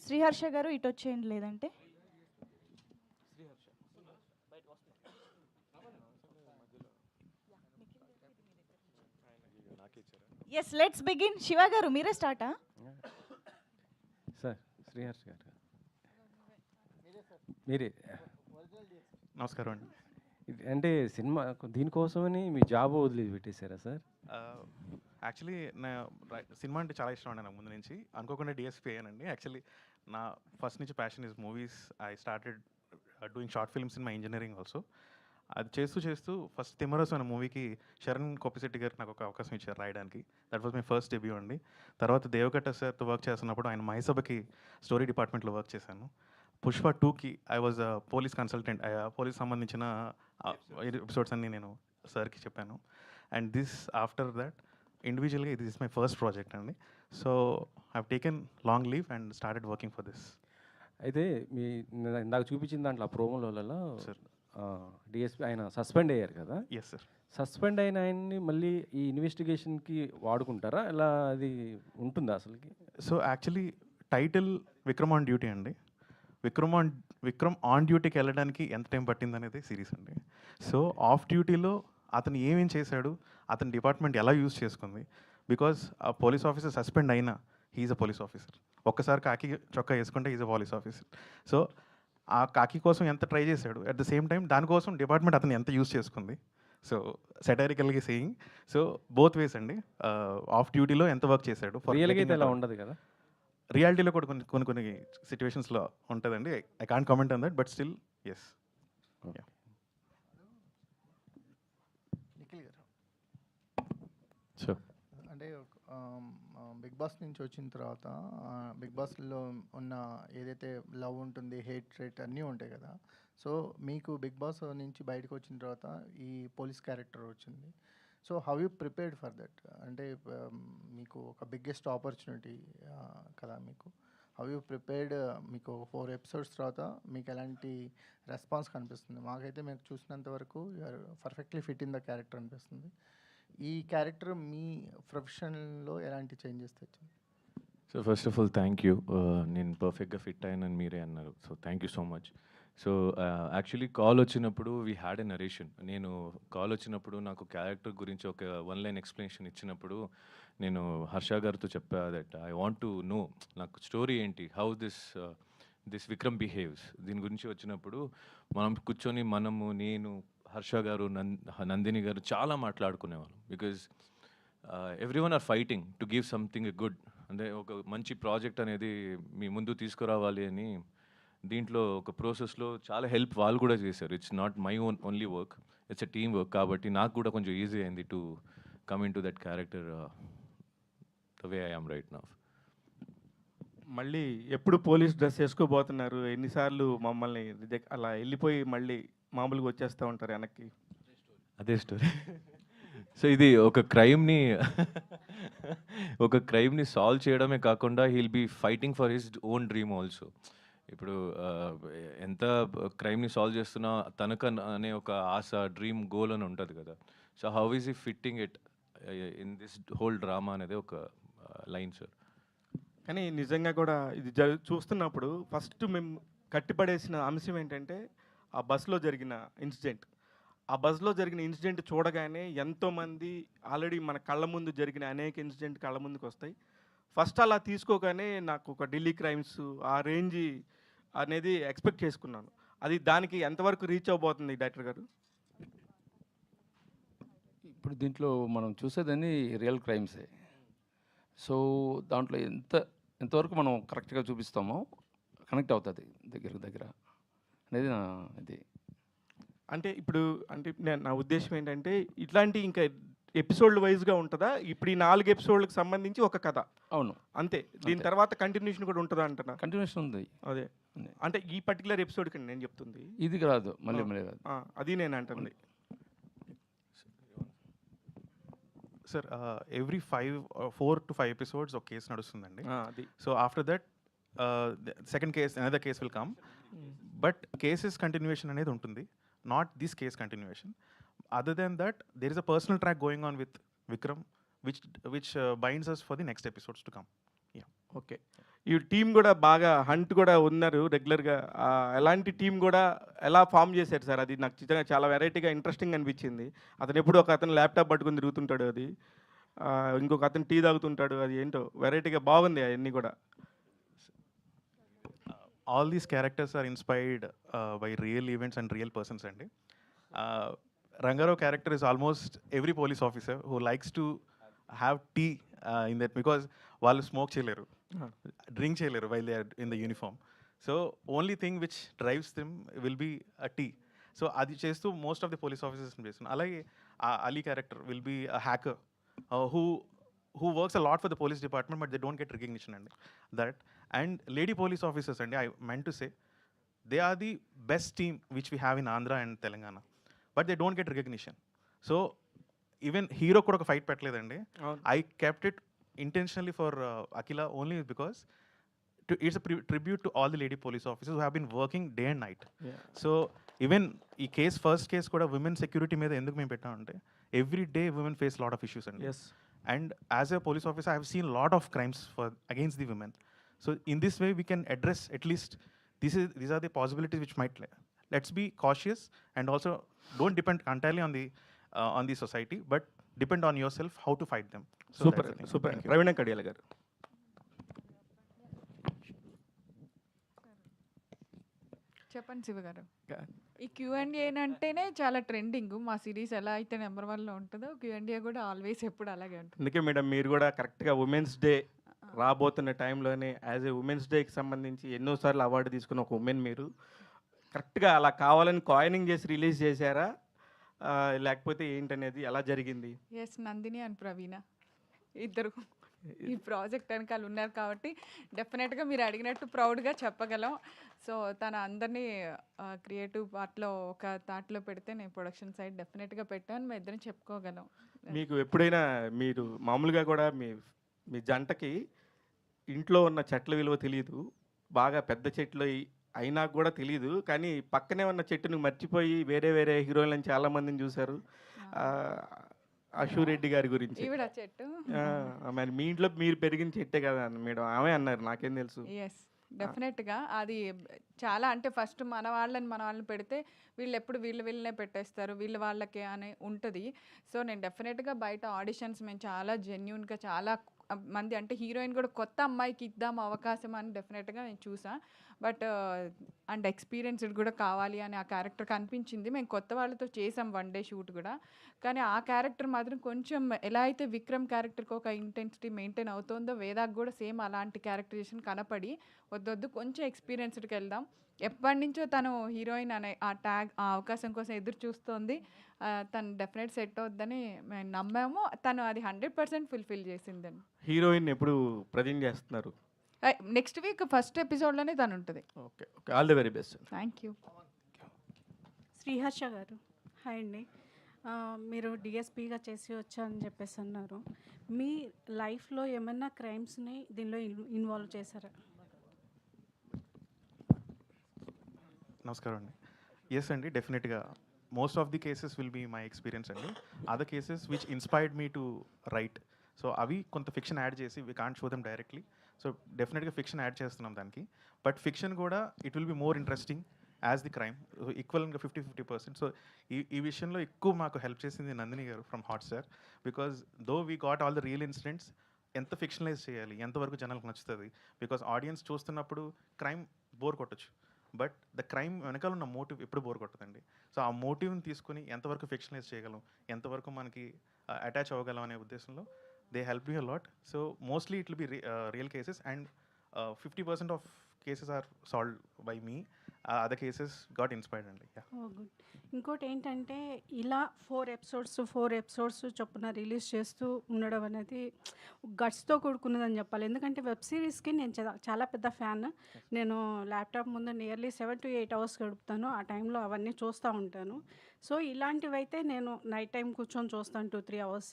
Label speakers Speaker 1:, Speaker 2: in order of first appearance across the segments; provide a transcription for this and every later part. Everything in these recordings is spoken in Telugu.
Speaker 1: శ్రీహర్ష గారు ఇటు వచ్చేయండి లేదంటే. Yes let's begin. శివ గారు మీరే స్టార్టా?
Speaker 2: సార్ శ్రీహర్ష్ గారు మీరే.
Speaker 3: నమస్కారం అండి.
Speaker 2: అంటే సినిమా దీనికోసమని మీ జాబ్ వదిలి పెట్టేశారా సార్?
Speaker 3: యాక్చువల్లీ నా సినిమా అంటే చాలా ఇష్టం అండి నాకు ముందు నుంచి. అనుకోకుండా డిఎస్పీ అయ్యానండి. యాక్చువల్లీ నా ఫస్ట్ నుంచి passion is movies. I started doing short films in my engineering also. అది చేస్తూ చేస్తూ ఫస్ట్ తిమ్మరసు అనే మూవీకి శరణ్ కొప్పిశెట్టి గారు నాకు ఒక అవకాశం ఇచ్చారు రాయడానికి. That was my first debut అండి. తర్వాత దేవకట్ట సార్తో వర్క్ చేస్తున్నప్పుడు ఆయన మహిసభకి స్టోరీ డిపార్ట్మెంట్లో వర్క్ చేశాను. పుష్ప 2కి I was police consultant. Police సంబంధించిన ఎపిసోడ్స్ అన్నీ నేను సార్కి చెప్పాను. అండ్ దిస్ ఆఫ్టర్ దట్ ఇండివిజువల్గా ఇది ఇస్ మై ఫస్ట్ ప్రాజెక్ట్ అండి. So I have taken long leave and started working for this.
Speaker 2: అయితే మీ ఇందాక చూపించిన దాంట్లో ఆ ప్రోమోలలో
Speaker 3: సార్
Speaker 2: డిఎస్పీ ఆయన సస్పెండ్ అయ్యారు కదా?
Speaker 3: Yes sir.
Speaker 2: సస్పెండ్ అయిన ఆయన్ని మళ్ళీ ఈ ఇన్వెస్టిగేషన్కి వాడుకుంటారా? ఎలా అది ఉంటుందా అసలుకి?
Speaker 3: So actually title Vikram on duty అండి. విక్రమ్ ఆన్ డ్యూటీకి వెళ్ళడానికి ఎంత టైం పట్టింది అనేది సిరీస్ అండి. సో ఆఫ్ డ్యూటీలో అతను ఏమేం చేశాడు, అతని డిపార్ట్మెంట్ ఎలా యూజ్ చేసుకుంది. బికాజ్ ఆ పోలీస్ ఆఫీసర్ సస్పెండ్ అయినా హీఈస్ అ పోలీస్ ఆఫీసర్. ఒక్కసారి కాకి చొక్కా వేసుకుంటే he's a police officer. So ఆ కాకి కోసం ఎంత ట్రై చేశాడు, అట్ ద సేమ్ టైం దానికోసం డిపార్ట్మెంట్ అతను ఎంత యూజ్ చేసుకుంది. సో సెటైరికల్గా సేయింగ్. సో బోత్ వేస్ అండి. ఆఫ్ డ్యూటీలో ఎంత వర్క్ చేశాడు.
Speaker 2: రియల్గా అయితే అలా ఉండదు కదా?
Speaker 3: రియాలిటీలో కూడా కొన్ని సిచ్యువేషన్స్లో ఉంటుందండి. I can't comment on that but still yes.
Speaker 4: Nikhil garu
Speaker 2: so
Speaker 4: అంటే బిగ్ బాస్ నుంచి వచ్చిన తర్వాత బిగ్ బాస్లో ఉన్న ఏదైతే లవ్ ఉంటుంది, హేట్ అన్నీ ఉంటాయి కదా. సో మీకు బిగ్ బాస్ నుంచి బయటకు వచ్చిన తర్వాత ఈ పోలీస్ క్యారెక్టర్ వచ్చింది. So how you prepared for that? అంటే మీకు ఒక బిగ్గెస్ట్ ఆపర్చునిటీ కదా మీకు. How you prepared? మీకు 4 ఎపిసోడ్స్ తర్వాత మీకు ఎలాంటి రెస్పాన్స్ కనిపిస్తుంది? మాకైతే మేము చూసినంత వరకు you're perfectly fit in the character అనిపిస్తుంది. ఈ క్యారెక్టర్ మీ ప్రొఫెషన్లో ఎలాంటి చేంజెస్ తెచ్చింది?
Speaker 5: So first of all thank you. నేను పర్ఫెక్ట్గా ఫిట్ అయినని మీరే అన్నారు. So thank you so much. So actually call వచ్చినప్పుడు వీ హ్యాడ్ ఎ నరేషన్. నేను కాల్ వచ్చినప్పుడు నాకు క్యారెక్టర్ గురించి ఒక 1 లైన్ ఎక్స్ప్లెనేషన్ ఇచ్చినప్పుడు నేను హర్ష గారితో చెప్పా that I want to know నాకు స్టోరీ ఏంటి, హౌ దిస్ విక్రమ్ బిహేవ్స్. దీని గురించి వచ్చినప్పుడు మనం కూర్చొని నేను హర్ష గారు నందిని గారు చాలా మాట్లాడుకునేవాళ్ళం. Because everyone are fighting to give something good. అంటే ఒక మంచి ప్రాజెక్ట్ అనేది మీ ముందు తీసుకురావాలి అని దీంట్లో ఒక ప్రాసెస్లో చాలా హెల్ప్ వాళ్ళు కూడా చేశారు. It's not my only work, it's a team work. కాబట్టి నాకు కూడా కొంచెం ఈజీ అయింది to come in to that character the way I am right now.
Speaker 6: మళ్ళీ ఎప్పుడు పోలీస్ డ్రెస్ వేసుకోబోతున్నారు? ఎన్నిసార్లు మమ్మల్ని అలా వెళ్ళిపోయి మళ్ళీ మామూలుగా వచ్చేస్తూ ఉంటారు వెనక్కి?
Speaker 5: అదే స్టోరీ. సో ఇది ఒక క్రైమ్ని సాల్వ్ చేయడమే కాకుండా he'll be fighting for his own dream also. ఇప్పుడు ఎంత క్రైమ్ని సాల్వ్ చేస్తున్నా తనకు అనే ఒక ఆశ, డ్రీమ్, గోల్ అని ఉంటుంది కదా. సో హౌ ఈజ్ ఈ fitting it in this whole drama అనేది ఒక లైన్ సార్.
Speaker 6: కానీ నిజంగా కూడా ఇది చూస్తున్నప్పుడు ఫస్ట్ మేము కట్టిపడేసిన అంశం ఏంటంటే ఆ బస్సులో జరిగిన ఇన్సిడెంట్. ఆ బస్సులో జరిగిన ఇన్సిడెంట్ చూడగానే ఎంతోమంది ఆల్రెడీ మన కళ్ళ ముందు జరిగిన అనేక ఇన్సిడెంట్ కళ్ళ ముందుకు వస్తాయి. ఫస్ట్ అలా తీసుకోగానే నాకు ఒక ఢిల్లీ క్రైమ్స్ ఆ రేంజ్ అనేది ఎక్స్పెక్ట్ చేసుకున్నాను. అది దానికి ఎంతవరకు రీచ్ అవబోతుంది డైరెక్టర్ గారు?
Speaker 7: ఇప్పుడు దీంట్లో మనం చూసేదాన్ని రియల్ క్రైమ్సే. సో దాంట్లో ఎంతవరకు మనం కరెక్ట్గా చూపిస్తామో కనెక్ట్ అవుతుంది దగ్గర అనేది ఇది.
Speaker 6: అంటే ఇప్పుడు నా ఉద్దేశం ఏంటంటే ఇట్లాంటి ఇంకా ఎపిసోడ్ వైజ్గా ఉంటుందా? ఇప్పుడు ఈ 4 ఎపిసోడ్లకు సంబంధించి ఒక కథ
Speaker 7: అవును
Speaker 6: అంతే. దీని తర్వాత కంటిన్యూషన్ కూడా ఉంటుందా అంటున్నా?
Speaker 7: కంటిన్యూషన్ ఉంది.
Speaker 6: అదే అంటే ఈ పర్టికులర్ ఎపిసోడ్కి నేను చెప్తుంది
Speaker 7: ఇది కాదు, మళ్ళీ కాదు.
Speaker 6: అది నేను అంటుంది.
Speaker 3: సార్ ఎవ్రీ 4 to 5 ఎపిసోడ్స్ ఒక కేసు నడుస్తుందండి.
Speaker 6: అది
Speaker 3: so after that second case another case will come. But cases continuation అనేది ఉంటుంది, not this case continuation. Other than that there is a personal track going on with Vikram which binds us for the next episodes to come.
Speaker 6: Okay. ఈ టీం కూడా బాగా హంట్ కూడా ఉన్నారు రెగ్యులర్గా. ఎలాంటి టీం కూడా ఎలా ఫామ్ చేశారు సార్? అది నాకు నిజంగా చాలా వెరైటీగా ఇంట్రెస్టింగ్ అనిపించింది. అతను ఎప్పుడు ఒక అతను ల్యాప్టాప్ పట్టుకొని తిరుగుతుంటాడు, అది ఇంకొక అతను టీ తాగుతుంటాడు, అది ఏంటో వెరైటీగా బాగుంది అవన్నీ కూడా.
Speaker 3: All these characters are inspired by real events and real persons అండి. Rangarao character is almost every police officer who likes to have tea in that, because వాళ్ళు స్మోక్ చేయలేరు, డ్రింక్ చేయలేరు while they are in the uniform. So only thing which drives them will be a tea. So అది చేస్తూ most of the police officers చేస్తున్నారు. అలాగే Ali character will be a hacker who works a lot for the police department, but they don't get recognition అండి. That and lady police officers అండి, I meant to say they are the best team which we have in Andhra and Telangana, but they don't get recognition. So even hero కూడా ఒక ఫైట్ పెట్టలేదండి. I kept it intentionally for Akila only because it's a tribute to all the lady police officers who have been working day and night. So even ఈ కేస్ ఫస్ట్ కేస్ కూడా women security మీద ఎందుకు మేము పెట్టామంటే every day women face lot of issues అండి.
Speaker 6: Yes.
Speaker 3: And as a police officer, I have seen a lot of crimes against the women. So in this way, we can address at least these are the possibilities which might. Let's be cautious and also don't depend entirely on the society, but depend on yourself how to fight them. So
Speaker 6: super
Speaker 3: that's the thing.
Speaker 6: Super.
Speaker 3: Thank you.
Speaker 6: ప్రవీణ కడియాల గారు.
Speaker 8: చెప్పండి శివ గారు. ఈ Q&A అంటేనే చాలా ట్రెండింగ్. మా సిరీస్ ఎలా అయితే నెంబర్ 1లో ఉంటుందో Q&A కూడా ఆల్వేస్ ఎప్పుడు అలాగే ఉంటుంది.
Speaker 6: అందుకే మేడం మీరు కూడా కరెక్ట్గా ఉమెన్స్ డే రాబోతున్న టైంలోనే యాజ్ ఏ ఉమెన్స్ డేకి సంబంధించి ఎన్నోసార్లు అవార్డు తీసుకున్న ఒక ఉమెన్ మీరు కరెక్ట్గా అలా కావాలని కాయినింగ్ చేసి రిలీజ్ చేశారా, లేకపోతే ఏంటనేది ఎలా జరిగింది?
Speaker 8: ఎస్, నందిని అండ్ ప్రవీణ ఇద్దరు ఈ ప్రాజెక్ట్ వెనకాల ఉన్నారు కాబట్టి డెఫినెట్గా మీరు అడిగినట్టు ప్రౌడ్గా చెప్పగలం. సో తన అందరినీ క్రియేటివ్ పార్ట్లో ఒక థాట్లో పెడితే నేను ప్రొడక్షన్ సైడ్ డెఫినెట్గా పెట్టాను, మేము ఇద్దరం చెప్పుకోగలం.
Speaker 6: మీకు ఎప్పుడైనా మీరు మామూలుగా కూడా మీ జంటకి ఇంట్లో ఉన్న చెట్ల విలువ తెలియదు, బాగా పెద్ద చెట్లు అయినా కూడా తెలియదు, కానీ పక్కనే ఉన్న చెట్టును మర్చిపోయి వేరే వేరే హీరోయిన్లను చాలామందిని చూశారు. అశూరెడ్డి గారి గురించి
Speaker 8: ఈవిడ చెట్టు
Speaker 6: మరి మీ ఇంట్లో మీరు పెరిగిన చెట్టే కదా మేడం, ఆమె అన్నారు, నాకేం తెలుసు.
Speaker 8: ఎస్, డెఫినెట్గా అది చాలా అంటే ఫస్ట్ మన వాళ్ళని పెడితే వీళ్ళు ఎప్పుడు వీళ్ళనే పెట్టేస్తారు, వీళ్ళ వాళ్ళకే అని ఉంటుంది. సో నేను డెఫినెట్గా బయట ఆడిషన్స్ మేము చాలా జెన్యున్గా చాలా మంది అంటే హీరోయిన్ కూడా కొత్త అమ్మాయికి ఇద్దాం అవకాశం అని డెఫినెట్గా నేను చూసా. బట్ అండ్ ఎక్స్పీరియన్స్డ్ కూడా కావాలి అని ఆ క్యారెక్టర్ కనిపించింది. మేము కొత్త వాళ్ళతో చేసాం 1 డే షూట్ కూడా, కానీ ఆ క్యారెక్టర్ మాత్రం కొంచెం ఎలా అయితే విక్రమ్ క్యారెక్టర్కి ఒక ఇంటెన్సిటీ మెయింటైన్ అవుతుందో వేదాకు కూడా సేమ్ అలాంటి క్యారెక్టరైజేషన్ కనపడి వద్దొద్దు కొంచెం ఎక్స్పీరియన్స్డ్కి వెళ్దాం. ఎప్పటి నుంచో తను హీరోయిన్ అనే ఆ అవకాశం కోసం ఎదురు చూస్తోంది. తను డెఫినెట్ సెట్ అవుద్దని మేము నమ్మాము. తను అది 100% ఫుల్ఫిల్ చేసిందండి.
Speaker 6: హీరోయిన్ ఎప్పుడు ప్రజెంట్ చేస్తున్నారు?
Speaker 8: నెక్స్ట్ వీక్ ఫస్ట్ ఎపిసోడ్లోనే తను ఉంటుంది.
Speaker 6: Okay okay, all the very best.
Speaker 8: Thank you.
Speaker 9: Sriharsha గారు, హాయ్ అండి. మీరు డిఎస్పీగా చేసి వచ్చారని చెప్పేసి అన్నారు. మీ లైఫ్లో ఏమైనా క్రైమ్స్ని దీనిలో ఇన్వాల్వ్ చేశారా?
Speaker 3: నమస్కారం అండి. ఎస్ అండి, డెఫినెట్గా most of the cases will be my experience అండి. Other cases which inspired me to write, so అవి కొంత ఫిక్షన్ యాడ్ చేసి we can't show them directly, so డెఫినెట్గా ఫిక్షన్ యాడ్ చేస్తున్నాం దానికి. బట్ ఫిక్షన్ కూడా it will be more interesting as the crime, ఈక్వల్గా 50-50%. సో ఈ విషయంలో ఎక్కువ మాకు హెల్ప్ చేసింది నందిని గారు from Hotstar, because though we got all the real incidents ఎంత ఫిక్షనలైజ్ చేయాలి, ఎంతవరకు జనాలకు నచ్చుతుంది, బికాజ్ ఆడియన్స్ చూస్తున్నప్పుడు క్రైమ్ బోర్ కొట్టచ్చు, బట్ ద క్రైమ్ వెనకాల ఉన్న మోటివ్ ఎప్పుడు బోర్ కొట్టదండి. సో ఆ మోటివ్ని తీసుకుని ఎంతవరకు ఫిక్షనలైజ్ చేయగలం, ఎంతవరకు మనకి అటాచ్ అవ్వగలం అనే ఉద్దేశంలో they help me a lot. So mostly it will be real cases and 50% of cases are solved by me, other cases got inspired అండి.
Speaker 9: గుడ్. ఇంకోటి ఏంటంటే ఇలా 4 ఎపిసోడ్స్ చొప్పున రిలీజ్ చేస్తూ ఉండడం అనేది గట్స్తో కూడుకున్నదని చెప్పాలి. ఎందుకంటే వెబ్ సిరీస్కి నేను చాలా పెద్ద ఫ్యాన్. నేను ల్యాప్టాప్ ముందు నియర్లీ 7 to 8 hours గడుపుతాను. ఆ టైంలో అవన్నీ చూస్తూ ఉంటాను. సో ఇలాంటివైతే నేను నైట్ టైం కూర్చొని చూస్తాను 2-3 hours.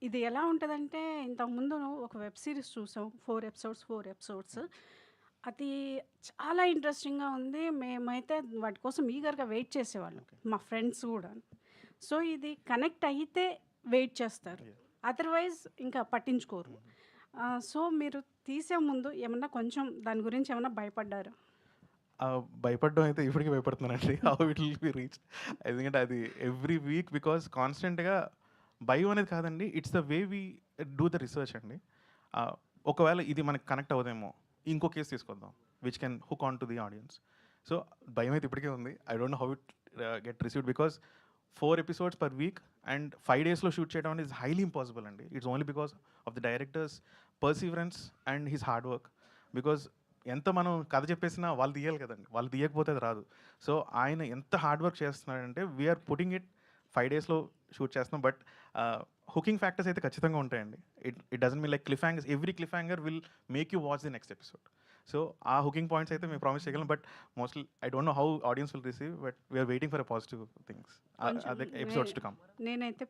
Speaker 9: ఇది ఎలా ఉంటుందంటే ఇంతకుముందు ఒక వెబ్ సిరీస్ చూసాం 4 episodes. అది చాలా ఇంట్రెస్టింగ్గా ఉంది. మేమైతే వాటి కోసం ఈగర్గా వెయిట్ చేసేవాళ్ళం, మా ఫ్రెండ్స్ కూడా. సో ఇది కనెక్ట్ అయితే వెయిట్ చేస్తారు, అదర్వైజ్ ఇంకా పట్టించుకోరు. సో మీరు తీసే ముందు ఏమన్నా కొంచెం దాని గురించి ఏమన్నా భయపడ్డారు?
Speaker 3: భయపడడం అయితే ఇప్పటికీ భయపడుతున్నానండి. How it will be reach. ఎందుకంటే అది ఎవ్రీ వీక్ బికాస్ కాన్స్టెంట్గా భయం అనేది కాదండి, it's the way we do the research అండి. ఒకవేళ ఇది మనకి కనెక్ట్ అవుదేమో, ఇంకో కేసు తీసుకొద్దాం which can hook on to the audience. So భయం అయితే ఇప్పటికే ఉంది. I don't know how it get received because 4 episodes per week and 5 days shoot చేయడం అనేది ఇస్ హైలీ ఇంపాసిబుల్ అండి. It's only because of the directors perseverance and his hard work. Because ఎంత మనం కథ చెప్పేసినా వాళ్ళు తీయాలి కదండి, వాళ్ళు తీయకపోతే అది రాదు. సో ఆయన ఎంత హార్డ్ వర్క్ చేస్తున్నాడంటే we're putting it 5 days shoot చేస్తున్నాం. బట్ హుకింగ్ ఫ్యాక్టర్స్ అయితే ఖచ్చితంగా ఉంటాయండి. It doesn't mean like cliffhangers, every cliffhanger will make you watch the next episode. So ఆ హుకింగ్ పాయింట్స్ అయితే మేము ప్రామిస్ చేయగలం. But mostly I don't know how audience will receive, but we're waiting for a positive things, అదే ఎపిసోడ్స్ టు కమ్.
Speaker 9: నేనైతే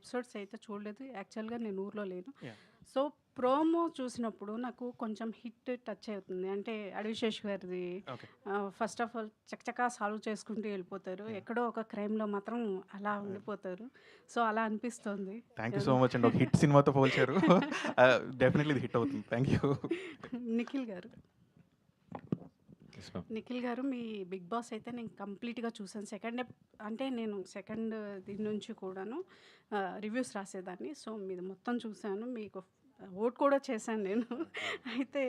Speaker 9: ఎపిసోడ్స్ అయితే చూడలేదు. యాక్చువల్గా నేను ఊర్లో లేను.
Speaker 3: Yeah.
Speaker 9: సో ప్రోమో చూసినప్పుడు నాకు కొంచెం హిట్ టచ్ అవుతుంది. అంటే అడవిశేష్ గారిది
Speaker 3: ఓకే,
Speaker 9: ఫస్ట్ ఆఫ్ ఆల్ చకచకా సాల్వ్ చేసుకుంటూ వెళ్ళిపోతారు. ఎక్కడో ఒక క్రైమ్లో మాత్రం అలా ఉండిపోతారు. సో అలా అనిపిస్తుంది.
Speaker 3: థ్యాంక్ యూ సో మచ్ అండి. ఒక హిట్ సినిమాతో పోల్చారు. డెఫినెట్లీ ఇది హిట్ అవుతుంది. Thank you.
Speaker 9: నిఖిల్ గారు, నిఖిల్ గారు మీ బిగ్ బాస్ అయితే నేను కంప్లీట్గా చూసాను. అంటే నేను సెకండ్ దీని నుంచి కూడాను రివ్యూస్ రాసేదాన్ని. సో మీది మొత్తం చూశాను, మీకు ఓట్ కూడా చేశాను నేను. అయితే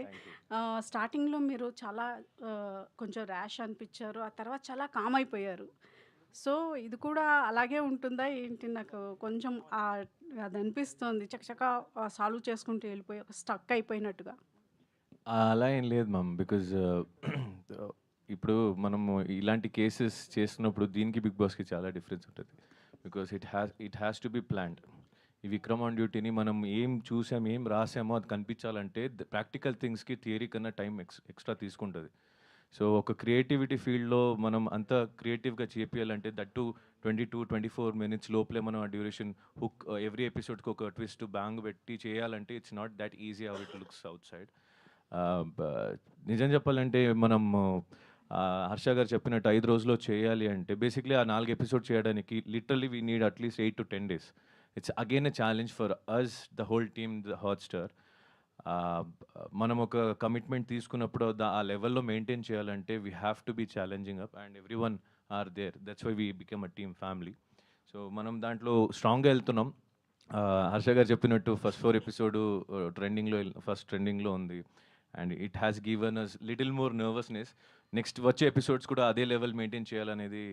Speaker 9: స్టార్టింగ్లో మీరు చాలా కొంచెం ర్యాష్ అనిపించారు, ఆ తర్వాత చాలా కామ్ అయిపోయారు. సో ఇది కూడా అలాగే ఉంటుందా ఏంటి? నాకు కొంచెం అది అనిపిస్తుంది, చకచకా సాల్వ్ చేసుకుంటూ వెళ్ళిపోయి ఒక స్టక్ అయిపోయినట్టుగా.
Speaker 5: అలా ఏం లేదు మ్యామ్. బికాజ్ ఇప్పుడు మనము ఇలాంటి కేసెస్ చేస్తున్నప్పుడు దీనికి బిగ్ బాస్కి చాలా డిఫరెన్స్ ఉంటుంది. Because it has to be planned. ఈ విక్రమ్ ఆన్ డ్యూటీని మనం ఏం చూసాం, ఏం రాసామో అది కనిపించాలంటే ప్రాక్టికల్ థింగ్స్కి థియరీ కన్నా టైం ఎక్స్ట్రా తీసుకుంటుంది. సో ఒక క్రియేటివిటీ ఫీల్డ్లో మనం అంత క్రియేటివ్గా చేపియాలంటే దట్టు 22-24 minutes లోపలే మనం ఆ డ్యూరేషన్ హుక్ ఎవ్రీ ఎపిసోడ్కి ఒక ట్విస్ట్ బ్యాంగ్ పెట్టి చేయాలంటే it's not that easy how it looks out side. నిజం చెప్పాలంటే మనం హర్ష గారు చెప్పినట్టు 5 రోజుల్లో చేయాలి అంటే బేసిక్లీ ఆ 4 episodes చేయడానికి literally we need at least 8 to 10 days. It's again a challenge for us, the whole team, the Hotstar. మనం ఒక కమిట్మెంట్ తీసుకున్నప్పుడు ఆ లెవెల్లో మెయింటైన్ చేయాలంటే we have to be challenging up and every one are there. That's why we become a team family. So మనం దాంట్లో స్ట్రాంగ్గా వెళ్తున్నాం. హర్ష గారు చెప్పినట్టు ఫస్ట్ 4 episodes ట్రెండింగ్లో ఉంది. And it has given us little more nervousness. Next వచ్చే ఎపిసోడ్స్ కూడా అదే లెవెల్ మెయింటైన్ చేయాలనేది,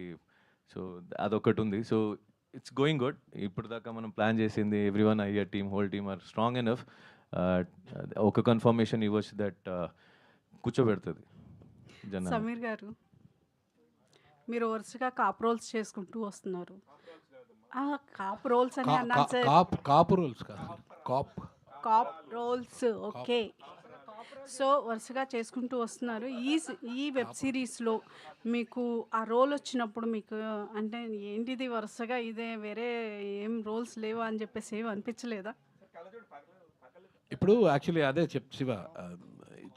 Speaker 5: సో అదొకటి ఉంది. So it's going good. ఇప్పుడు దాకా మనం ప్లాన్ చేసింది ఎవ్రీ వన్ అయ్యే team, whole team are strong enough. ఒక కన్ఫర్మేషన్ ఇవ్వచ్చు దట్ కూర్చోబెడుతుంది జనాలు.
Speaker 9: సమీర్ గారు, మీరు వరుసగా కాప్ రోల్స్ చేసుకుంటూ వస్తున్నారు. కాప్ రోల్స్ అని అన్నాను సార్.
Speaker 10: కాప్ రోల్స్ కాదు,
Speaker 9: కాప్ రోల్స్. ఓకే. సో వరుసగా చేసుకుంటూ వస్తున్నారు. ఈ వెబ్ సిరీస్లో మీకు ఆ రోల్ వచ్చినప్పుడు మీకు అంటే ఏంటిది వరుసగా ఇదే, వేరే ఏం రోల్స్ లేవా అని చెప్పేసి ఏమి అనిపించలేదా?
Speaker 10: ఇప్పుడు యాక్చువల్లీ అదే శివ,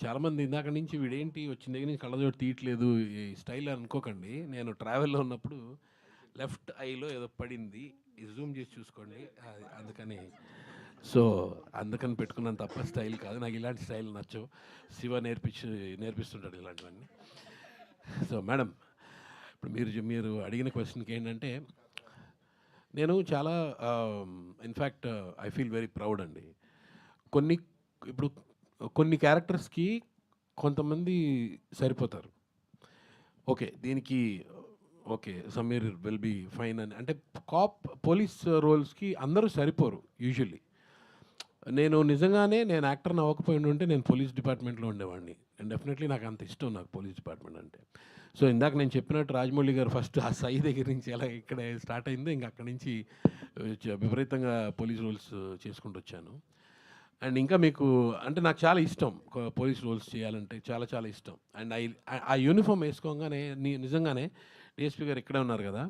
Speaker 10: చాలామంది ఇందాక నుంచి వీడేంటి వచ్చిన దగ్గర నుంచి కళ్ళజోడు తీయట్లేదు ఈ స్టైల్ అనుకోకండి. నేను ట్రావెల్లో ఉన్నప్పుడు లెఫ్ట్ ఐలో ఏదో పడింది, జూమ్ చేసి చూసుకోండి, అందుకని పెట్టుకున్నాను తప్ప స్టైల్ కాదు. నాకు ఇలాంటి స్టైల్ నచ్చవు. శివ నేర్పిస్తుంటాడు ఇలాంటివన్నీ. సో మేడం, ఇప్పుడు మీరు అడిగిన క్వశ్చన్కి ఏంటంటే, నేను చాలా in fact I feel very proud అండి. కొన్ని క్యారెక్టర్స్కి కొంతమంది సరిపోతారు. ఓకే, దీనికి okay Sameer will be fine అని అంటే పోలీస్ రోల్స్కి అందరూ సరిపోరు యూజువల్లీ. నేను యాక్టర్ని అవ్వకపోయి ఉంటే నేను పోలీస్ డిపార్ట్మెంట్లో ఉండేవాడిని. నేను డెఫినెట్లీ నాకు అంత ఇష్టం, నాకు పోలీస్ డిపార్ట్మెంట్ అంటే. సో ఇందాక నేను చెప్పినట్టు రాజమౌళి గారు ఫస్ట్ ఆ సై దగ్గర నుంచి ఎలా ఇక్కడ స్టార్ట్ అయిందో ఇంకా అక్కడి నుంచి విపరీతంగా పోలీస్ రోల్స్ చేసుకుంటూ వచ్చాను. అండ్ ఇంకా మీకు అంటే నాకు చాలా ఇష్టం పోలీస్ రోల్స్ చేయాలంటే, చాలా చాలా ఇష్టం. అండ్ ఆ యూనిఫామ్ వేసుకోగానే నిజంగానే డిఎస్పీ గారు ఇక్కడే ఉన్నారు కదా,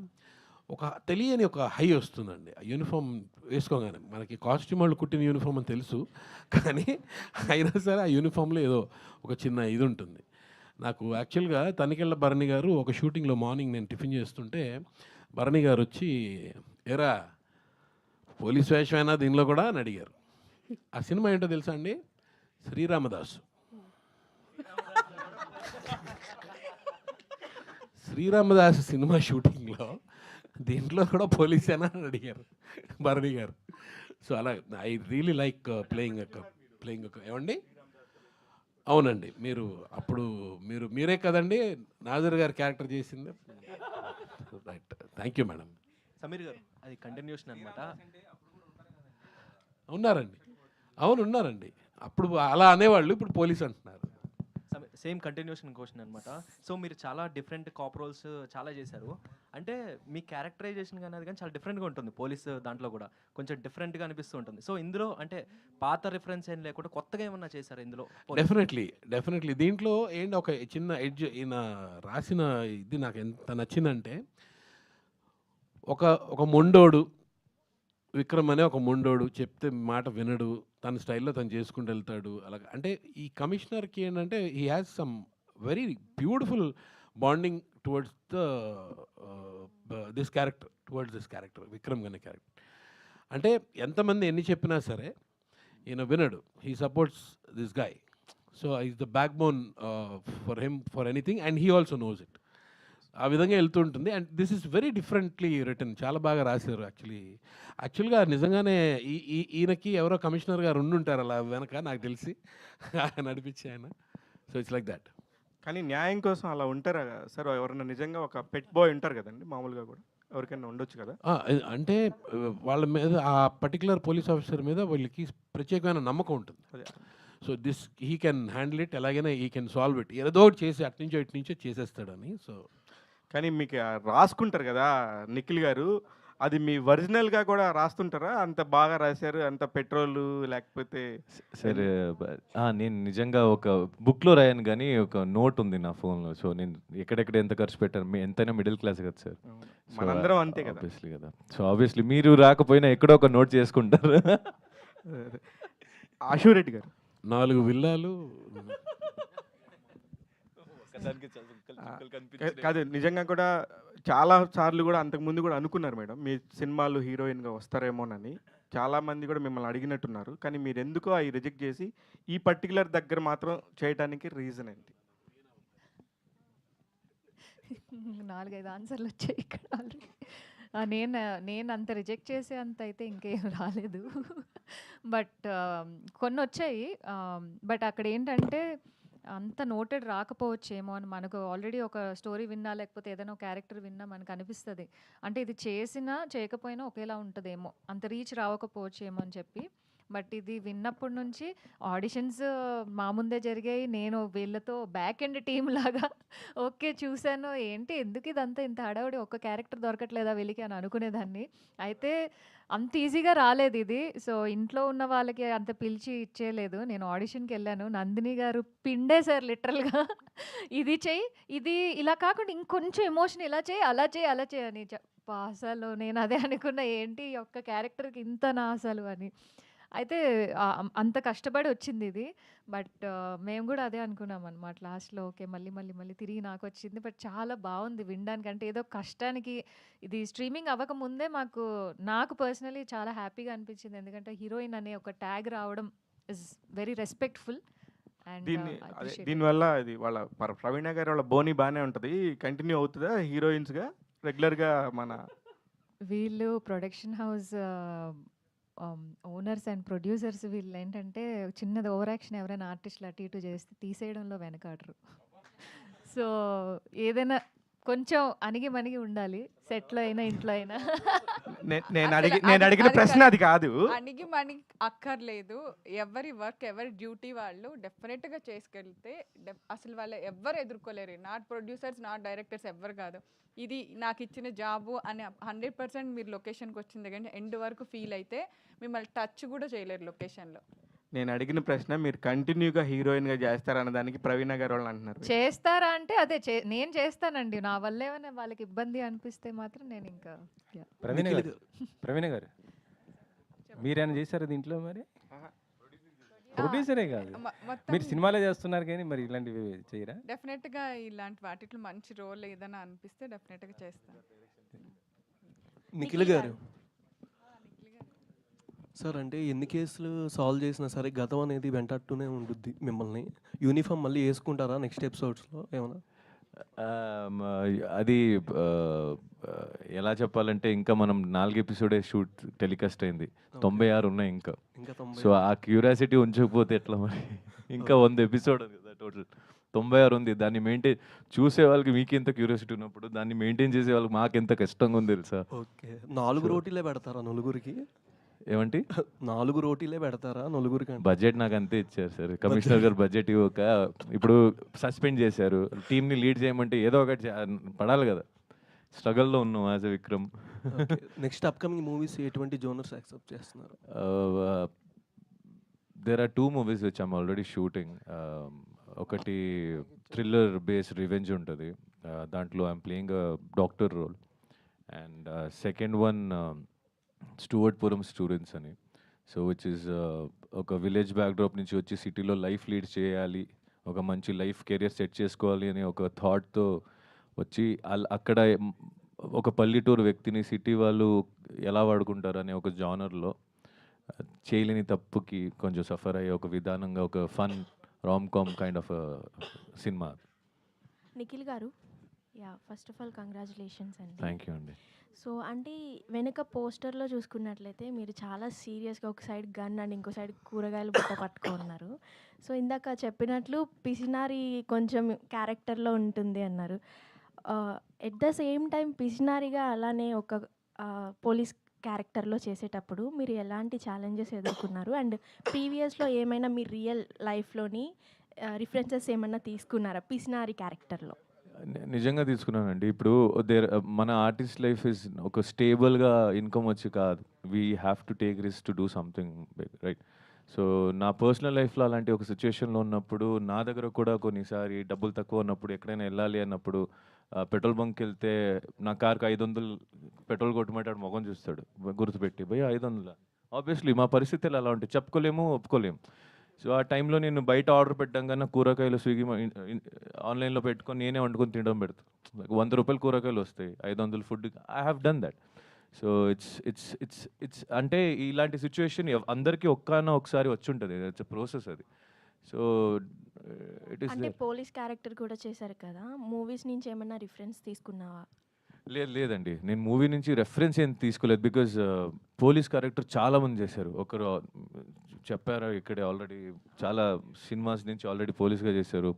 Speaker 10: ఒక తెలియని ఒక హై వస్తుందండి ఆ యూనిఫామ్ వేసుకోగానే. మనకి కాస్ట్యూమ్ వాళ్ళు కుట్టిన యూనిఫామ్ అని తెలుసు, కానీ అయినా సరే ఆ యూనిఫామ్లో ఏదో ఒక చిన్న ఇది ఉంటుంది. నాకు యాక్చువల్గా తనికెళ్ళ భరణి గారు ఒక షూటింగ్లో మార్నింగ్ నేను టిఫిన్ చేస్తుంటే భరణి గారు వచ్చి, ఏరా పోలీస్ వేషమైనా దీనిలో కూడా అని అడిగారు. ఆ సినిమా ఏంటో తెలుసా అండి? శ్రీరామదాసు. శ్రీరామదాసు సినిమా షూటింగ్లో దీంట్లో కూడా పోలీసేనా అని అడిగారు భరణి గారు. సో అలా ఐ రియలీ లైక్ ప్లేయింగ్ ఏమండి? అవునండి, మీరు అప్పుడు మీరే కదండి నాజర్ గారి క్యారెక్టర్ చేసింది. Right, thank you madam.
Speaker 11: Sameer గారు, అది కంటిన్యూషన్ అనమాట.
Speaker 10: ఉన్నారండి, అవును ఉన్నారండి. అప్పుడు అలా అనేవాళ్ళు, ఇప్పుడు పోలీస్ అంటున్నారు.
Speaker 11: సేమ్ కంటిన్యూషన్ క్వశ్చన్ అనమాట. సో మీరు చాలా డిఫరెంట్ కాప్ రోల్స్ చాలా చేశారు. అంటే మీ క్యారెక్టరైజేషన్ కానీ అది కానీ చాలా డిఫరెంట్గా ఉంటుంది. పోలీస్ దాంట్లో కూడా కొంచెం డిఫరెంట్గా అనిపిస్తూ ఉంటుంది. సో ఇందులో అంటే పాత రిఫరెన్స్ ఏం లేకుండా కొత్తగా ఏమన్నా చేశారు ఇందులో?
Speaker 10: డెఫినెట్లీ దీంట్లో ఏంటి ఒక చిన్న ఎడ్జ్ ఈయన రాసిన ఇది నాకు ఎంత నచ్చిందంటే, ఒక మొండోడు విక్రమ్ అనే ఒక మొండోడు చెప్తే మాట వినడు, తన స్టైల్లో తను చేసుకుంటూ వెళ్తాడు. అలాగ అంటే ఈ కమిషనర్కి ఏంటంటే he has some very beautiful bonding towards this character Vikram అనే క్యారెక్టర్. అంటే ఎంతమంది ఎన్ని చెప్పినా సరే ఈయన వినడు, he supports this guy. So is the backbone for him for anything and he also knows it. ఆ విధంగా వెళ్తుంటుంది. And this is very differently return, చాలా బాగా రాశారు. యాక్చువల్గా నిజంగానే ఈయనకి ఎవరో కమిషనర్ గారు ఉండుంటారు అలా వెనక, నాకు తెలిసి నడిపించి ఆయన. So it's like that.
Speaker 6: కానీ న్యాయం కోసం అలా ఉంటారా సార్? ఎవరైనా నిజంగా ఒక పెట్ బాయ్ ఉంటారు కదండి, మామూలుగా కూడా ఎవరికైనా ఉండొచ్చు కదా.
Speaker 10: అంటే వాళ్ళ మీద, ఆ పర్టికులర్ పోలీస్ ఆఫీసర్ మీద వాళ్ళకి ప్రత్యేకమైన నమ్మకం ఉంటుంది. So this he can handle it, ఎలాగైనా హీ కెన్ సాల్వ్ ఇట్, ఏదో ఒకటి చేసి అట్నుంచో ఇట్నుంచో చేసేస్తాడని. సో
Speaker 6: కానీ మీకు రాసుకుంటారు కదా నిఖిల్ గారు, అది మీ ఒరిజినల్గా కూడా రాస్తుంటారా? అంత బాగా రాశారు, అంత పెట్రోల్ లేకపోతే?
Speaker 5: సరే, నేను నిజంగా ఒక బుక్లో రాయను కానీ ఒక నోట్ ఉంది నా ఫోన్లో. సో నేను ఎక్కడెక్కడ ఎంత ఖర్చు పెట్టాను, ఎంతైనా మిడిల్ క్లాస్ కదా సార్,
Speaker 6: మనందరం అంతే కదా.
Speaker 5: ఆబ్వియస్లీ కదా. సో ఆబ్వియస్లీ మీరు రాకపోయినా ఎక్కడో ఒక నోట్ చేసుకుంటారు.
Speaker 6: ఆశురెడ్డి గారు
Speaker 10: 4 విల్లాలు
Speaker 6: కాదు, నిజంగా కూడా చాలా సార్లు కూడా అంతకుముందు కూడా అనుకున్నారు మేడం మీ సినిమాలు హీరోయిన్గా వస్తారేమోనని. చాలామంది కూడా మిమ్మల్ని అడిగినట్టున్నారు. కానీ మీరు ఎందుకో అవి రిజెక్ట్ చేసి ఈ పర్టికులర్ దగ్గర మాత్రం చేయడానికి రీజన్ ఏంటి?
Speaker 8: 4-5 ఆన్సర్లు వచ్చాయి ఇక్కడ ఆల్రెడీ. నేను అంత రిజెక్ట్ చేసే అంత అయితే ఇంకేం రాలేదు. బట్ కొన్ని వచ్చాయి. బట్ అక్కడ ఏంటంటే అంత నోటెడ్ రాకపోవచ్చేమో అని, మనకు ఆల్రెడీ ఒక స్టోరీ విన్నా లేకపోతే ఏదైనా క్యారెక్టర్ విన్నా మనకు అనిపిస్తుంది. అంటే ఇది చేసినా చేయకపోయినా ఒకేలా ఉంటుందేమో, అంత రీచ్ రావకపోవచ్చేమో అని చెప్పి. బట్ ఇది విన్నప్పటి నుంచి ఆడిషన్స్ మా ముందే జరిగాయి. నేను వీళ్ళతో బ్యాక్ ఎండ్ టీమ్ లాగా ఓకే చూశాను, ఏంటి ఎందుకు ఇదంతా ఇంత హడావుడి, ఒక్క క్యారెక్టర్ దొరకట్లేదా వీళ్ళకి అని అనుకునేదాన్ని. అయితే అంత ఈజీగా రాలేదు ఇది. సో ఇంట్లో ఉన్న వాళ్ళకి అంత పిలిచి ఇచ్చేయలేదు. నేను ఆడిషన్కి వెళ్ళాను, నందిని గారు పిండేశారు లిటరల్గా. ఇది చెయ్యి, ఇది ఇలా కాకుండా ఇంకొంచెం ఎమోషన్ ఇలా చేయి, అలా చేయి, అలా చేయి అని. అసలు నేను అదే అనుకున్నా, ఏంటి ఒక్క క్యారెక్టర్కి ఇంతనా అసలు అని. అయితే అంత కష్టపడి వచ్చింది ఇది. బట్ మేము కూడా అదే అనుకున్నాం అనమాట లాస్ట్లో. ఓకే మళ్ళీ తిరిగి నాకు వచ్చింది. బట్ చాలా బాగుంది వినడానికి. అంటే ఏదో కష్టానికి ఇది స్ట్రీమింగ్ అవ్వకముందే నాకు పర్సనలీ చాలా హ్యాపీగా అనిపించింది. ఎందుకంటే హీరోయిన్ అనే ఒక ట్యాగ్ రావడం ఇస్ వెరీ రెస్పెక్ట్ఫుల్. అండ్
Speaker 6: దీనివల్ల ఇది వాళ్ళ ప్రవీణ గారి వాళ్ళ బోని బాగానే ఉంటుంది, కంటిన్యూ అవుతుందా హీరోయిన్స్గా రెగ్యులర్గా? మన
Speaker 8: వీళ్ళు production house owners and producers వీళ్ళు ఏంటంటే చిన్నది ఓవర్ యాక్షన్ ఎవరైనా ఆర్టిస్టులు అటు ఇటు చేస్తే తీసేయడంలో వెనకాడరు. సో ఏదైనా కొంచెం అణిగి ఉండాలి, సెట్లో అయినా ఇంట్లో అయినా.
Speaker 6: నేను అడిగిన ప్రశ్న అది కాదు.
Speaker 8: అణిగి అక్కర్లేదు. ఎవరి వర్క్ ఎవరి డ్యూటీ వాళ్ళు డెఫినెట్గా చేసుకెళ్తే అసలు వాళ్ళు ఎవ్వరు ఎదుర్కోలేరు. నాట్ ప్రొడ్యూసర్స్, నాట్ డైరెక్టర్స్, ఎవ్వరు కాదు. ఇది నాకు ఇచ్చిన జాబు అని 100% మీరు లొకేషన్కి వచ్చింది కానీ ఎండ్ వరకు ఫీల్ అయితే మిమ్మల్ని టచ్ కూడా చేయలేరు లొకేషన్లో.
Speaker 6: నేను అడిగిన ప్రశ్న మీరు కంటిన్యూగా హీరోయిన్గా చేస్తారన్న దానికి ప్రవీణ గారు వాళ్ళు అంటున్నారు.
Speaker 8: చేస్తారా అంటే అదే నేను చేస్తానండి. నా వల్ల ఏమైనా వాళ్ళకి ఇబ్బంది అనిపిస్తే మాత్రం నేను ఇంకా.
Speaker 2: ప్రవీణ గారు మీరేమైనా చేశారు దీంట్లో? మరి ప్రొడ్యూసరే కాదు, మీరు సినిమాలే చేస్తున్నారు కానీ మరి ఇలాంటివి చేయరా?
Speaker 8: డెఫినెట్గా ఇలాంటి వాటిలో మంచి రోల్ ఏదైనా అనిపిస్తే డెఫినెట్గా చేస్తాను.
Speaker 11: నిఖిల్ గారు
Speaker 12: సార్ అంటే ఎన్ని కేసులు సాల్వ్ చేసినా సరే గతం అనేది వెంటాడుతూనే ఉంటుంది మిమ్మల్ని. యూనిఫామ్ మళ్ళీ వేసుకుంటారా నెక్స్ట్ ఎపిసోడ్స్లో ఏమైనా?
Speaker 5: అది ఎలా చెప్పాలంటే ఇంకా మనం 4 ఎపిసోడే షూట్ టెలికాస్ట్ అయింది, 96 ఉన్నాయి ఇంకా.
Speaker 12: ఇంకా 90.
Speaker 5: సో ఆ క్యూరియాసిటీ ఉంచకపోతే ఎట్లా మరి? ఇంకా 100 ఎపిసోడ్ ఉంది కదా టోటల్, 96 ఉంది. దాన్ని మెయింటైన్ చూసే వాళ్ళకి మీకు ఎంత క్యూరియాసిటీ ఉన్నప్పుడు దాన్ని మెయింటైన్ చేసే వాళ్ళకి మాకు ఎంత కష్టంగా ఉంది తెలుసా?
Speaker 12: ఓకే. 4 రోటీలే పెడతారా నలుగురికి?
Speaker 5: ఏమంటే
Speaker 12: 4 రోటీలే పెడతారా నలుగురికి?
Speaker 5: బడ్జెట్ నాకు అంతే ఇచ్చారు సార్ కమిషనర్ గారు. బడ్జెట్ ఇవ్వక ఇప్పుడు సస్పెండ్ చేశారు. టీంని లీడ్ చేయమంటే ఏదో ఒకటి పడాలి కదా. స్ట్రగల్లో ఉన్నాం as a Vikram.
Speaker 12: Next upcoming movies ఎటువంటి జోనర్స్ యాక్సెప్ట్ చేస్తున్నారు?
Speaker 5: There are 2 movies which I'm already shooting. ఒకటి థ్రిల్లర్ బేస్డ్ రివెంజ్ ఉంటుంది, దాంట్లో I'm playing a doctor role. And second one Stuartpuram students అని. సో విచ్ ఈస్ ఒక విలేజ్ బ్యాక్డ్రాప్ నుంచి వచ్చి సిటీలో లైఫ్ లీడ్ చేయాలి, ఒక మంచి లైఫ్ కెరియర్ సెట్ చేసుకోవాలి అని ఒక థాట్తో వచ్చి అక్కడ ఒక పల్లెటూరు వ్యక్తిని సిటీ వాళ్ళు ఎలా వాడుకుంటారు అనే ఒక జానర్లో చేయలేని తప్పుకి కొంచెం సఫర్ అయ్యే ఒక విధానంగా ఒక fun rom com kind of సినిమా.
Speaker 13: Nikhil garu, first of all congratulations అండి.
Speaker 5: థ్యాంక్ యూ అండి.
Speaker 13: సో అంటే వెనక పోస్టర్లో చూసుకున్నట్లయితే మీరు చాలా సీరియస్గా ఒక సైడ్ గన్ అండ్ ఇంకో సైడ్ కూరగాయలు బుట్ట పట్టుకున్నారు. సో ఇందాక చెప్పినట్లు పిసినారి కొంచెం క్యారెక్టర్లో ఉంటుంది అన్నారు. ఎట్ ద సేమ్ టైం పిసినారిగా అలానే ఒక పోలీస్ క్యారెక్టర్లో చేసేటప్పుడు మీరు ఎలాంటి ఛాలెంజెస్ ఎదుర్కొన్నారు? అండ్ ప్రీవియస్లో ఏమైనా మీ రియల్ లైఫ్లోని రిఫరెన్సెస్ ఏమైనా తీసుకున్నారా పిసినారి క్యారెక్టర్లో?
Speaker 5: నిజంగా తీసుకున్నానండి. ఇప్పుడు మన ఆర్టిస్ట్ లైఫ్ ఇస్ ఒక స్టేబుల్గా ఇన్కమ్ వచ్చి కాదు. We have to take risk to do something big, right? So నా పర్సనల్ లైఫ్లో అలాంటి ఒక సిచ్యువేషన్లో ఉన్నప్పుడు నా దగ్గర కూడా కొన్నిసారి డబ్బులు తక్కువ ఉన్నప్పుడు ఎక్కడైనా వెళ్ళాలి అన్నప్పుడు పెట్రోల్ బంక్కి వెళ్తే నా కార్కి 500 పెట్రోల్ కొట్టమంటాడు, మొగం చూస్తాడు గుర్తుపెట్టి, భయ్య 500. ఆబ్వియస్లీ మా పరిస్థితులు అలా ఉంటాయి, చెప్పుకోలేము ఒప్పుకోలేము. సో ఆ టైంలో నేను బయట ఆర్డర్ పెట్టడం కన్నా కూరగాయలు స్విగ్గీ ఆన్లైన్లో పెట్టుకొని నేనే వండుకొని తినడం పెడతాను. 100 రూపాయలు కూరగాయలు వస్తాయి, 500 food. I have done that. So it's అంటే ఇలాంటి సిచ్యువేషన్ అందరికీ ఒకసారి వచ్చి ఉంటుంది. ఇట్స్ ప్రాసెస్ అది. సో ఇట్ ఈస్
Speaker 13: అంటే పోలీస్ క్యారెక్టర్ కూడా చేశారు కదా, మూవీస్ నుంచి ఏమైనా రిఫరెన్స్ తీసుకున్నావా?
Speaker 5: లేదండి, నేను మూవీ నుంచి రెఫరెన్స్ ఏం తీసుకోలేదు. బికాజ్ పోలీస్ క్యారెక్టర్ చాలామంది చేశారు. ఒకరు చెప్పారు ఇక్కడే ఆల్రెడీ చాలా సినిమాస్ నుంచి ఆల్రెడీ పోలీస్గా చేశారు.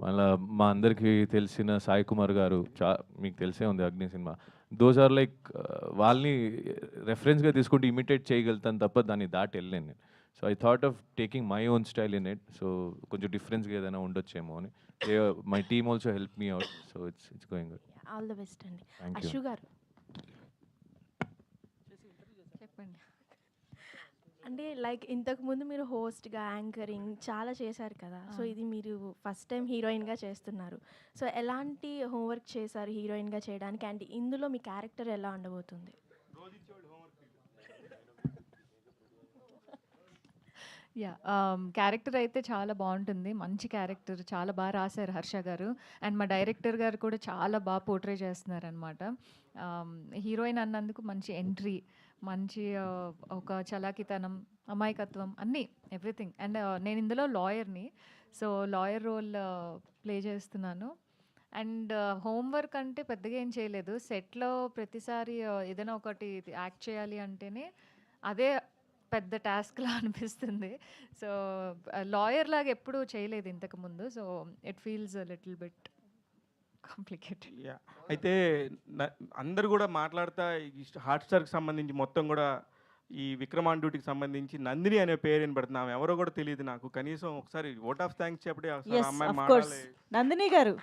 Speaker 5: మళ్ళీ మా అందరికీ తెలిసిన సాయి కుమార్ గారు, మీకు తెలిసే ఉంది అగ్ని సినిమా. దోస్ ఆర్ లైక్ వాళ్ళని రెఫరెన్స్గా తీసుకుంటే ఇమిటేట్ చేయగలుగుతాను తప్ప దాన్ని దాటి వెళ్ళాను నేను. So I thought of taking my own style in it. So కొంచెం డిఫరెన్స్గా ఏదైనా ఉండొచ్చేమో అని. My team also help me out. So it's going good.
Speaker 13: All the best అండి.
Speaker 5: Thank you.
Speaker 13: అశు గారు,
Speaker 8: చెప్పండి.
Speaker 13: అంటే లైక్ ఇంతకుముందు మీరు హోస్ట్గా యాంకరింగ్ చాలా చేశారు కదా, సో ఇది మీరు ఫస్ట్ టైం హీరోయిన్గా చేస్తున్నారు. సో ఎలాంటి హోంవర్క్ చేశారు హీరోయిన్గా చేయడానికి? అండ్ ఇందులో మీ క్యారెక్టర్ ఎలా ఉండబోతుంది?
Speaker 8: క్యారెక్టర్ అయితే చాలా బాగుంటుంది, మంచి క్యారెక్టర్, చాలా బాగా రాశారు హర్ష గారు. అండ్ మా డైరెక్టర్ గారు కూడా చాలా బాగా పోర్ట్రే చేస్తున్నారనమాట. హీరోయిన్ అన్నందుకు మంచి ఎంట్రీ, మంచి ఒక చలాకితనం, అమాయకత్వం, అన్నీ ఎవ్రీథింగ్. అండ్ నేను ఇందులో లాయర్ని, సో లాయర్ రోల్ ప్లే చేస్తున్నాను. అండ్ హోంవర్క్ అంటే పెద్దగా ఏం చేయలేదు. సెట్లో ప్రతిసారి ఏదైనా ఒకటి యాక్ట్ చేయాలి అంటేనే అదే పెద్ద టాస్క్లా అనిపిస్తుంది. సో లాయర్ లాగా ఎప్పుడూ చేయలేదు ఇంతకుముందు. So it feels little bit complicated.
Speaker 6: అయితే అందరు కూడా మాట్లాడుతా ఈ హాట్స్టార్కి సంబంధించి మొత్తం కూడా ఈ విక్రమ్ ఆన్ డ్యూటీకి సంబంధించి నందిని అనే పేరు వినబడుతుంది. ఆమె ఎవరో కూడా తెలియదు నాకు. కనీసం ఒకసారి ఓట్ ఆఫ్ థ్యాంక్స్ చెప్పడే అమ్మాయి మాట్లాడాలి.
Speaker 1: నందిని గారు,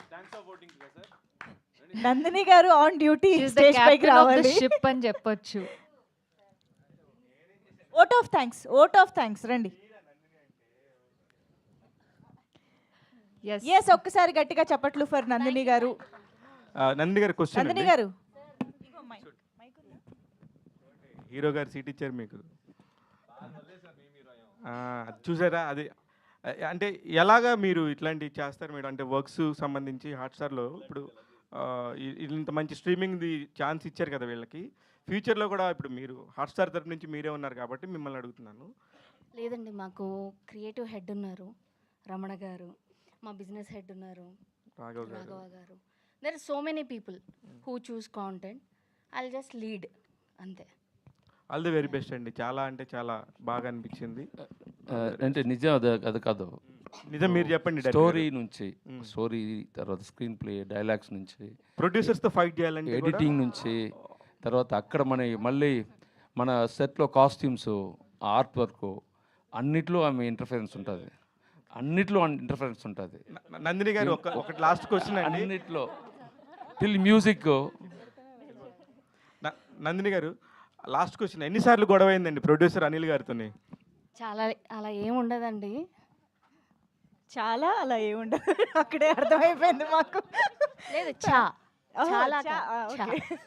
Speaker 1: నందిని గారు ఆన్ డ్యూటీ స్టేజ్ పైకి రావాలి
Speaker 8: షిప్ అని చెప్పొచ్చు.
Speaker 1: Vote of thanks, vote of thanks రండి. ఎస్, ఒక్కసారి గట్టిగా చప్పట్లు ఫర్ నందిని గారు.
Speaker 6: నందిని గారు క్వశ్చన్.
Speaker 1: నందిని గారు,
Speaker 6: హీరో గారు సీట్ ఇచ్చారు మీకు, చూసారా? అది అంటే ఎలాగా మీరు ఇట్లాంటివి చేస్తారు మేడం? అంటే వర్క్స్ సంబంధించి హాట్స్టార్లో ఇప్పుడు ఇంత మంచి స్ట్రీమింగ్ది ఛాన్స్ ఇచ్చారు కదా వీళ్ళకి. ఫ్యూచర్లో కూడా ఇప్పుడు మీరు హాట్స్టార్ తరపు నుంచి మీరే ఉన్నారు కాబట్టి మిమ్మల్ని అడుగుతున్నాను.
Speaker 14: లేదండి, మాకు క్రియేటివ్ హెడ్ ఉన్నారు రమణ గారు, మా బిజినెస్ హెడ్ ఉన్నారు
Speaker 6: Raghav garu.
Speaker 14: Raghava garu. There are so many people who choose content. I just lead అంతే.
Speaker 6: ఆల్ ది వెరీ బెస్ట్ అండి. చాలా అంటే చాలా బాగా అనిపించింది.
Speaker 7: అంటే నిజం అది కాదు,
Speaker 6: నిజం మీరు చెప్పండి. డైరెక్టర్
Speaker 7: స్టోరీ
Speaker 6: గారు.
Speaker 7: నుంచి, స్టోరీ తర్వాత స్క్రీన్ ప్లే, డైలాగ్స్ నుంచి,
Speaker 6: ప్రొడ్యూసర్స్తో ఫైట్ చేయాలంటే కూడా-
Speaker 7: ఎడిటింగ్ నుంచి, తర్వాత అక్కడ మళ్ళీ మన సెట్లో కాస్ట్యూమ్స్, ఆర్ట్ వర్క్, అన్నిట్లో ఆమె ఇంటర్ఫరెన్స్ ఉంటుంది. అన్నిట్లో ఇంటర్ఫరెన్స్ ఉంటుంది.
Speaker 6: నందిని గారు ఒకటి లాస్ట్ క్వశ్చన్ అండి.
Speaker 7: అన్నిట్లో టిల్ మ్యూజిక్.
Speaker 6: నందిని గారు లాస్ట్ క్వశ్చన్, ఎన్నిసార్లు గొడవ అయిందండి ప్రొడ్యూసర్ అనిల్ గారితో?
Speaker 14: చాలా అలా ఏం ఉండదండి.
Speaker 1: చాలా అలా ఏముండదు. అక్కడే అర్థమైపోయింది మాకు.
Speaker 14: లేదు, చా
Speaker 1: ఓహో,
Speaker 14: చాలా
Speaker 1: చా,
Speaker 14: కాదు, చా.
Speaker 1: ఓకే.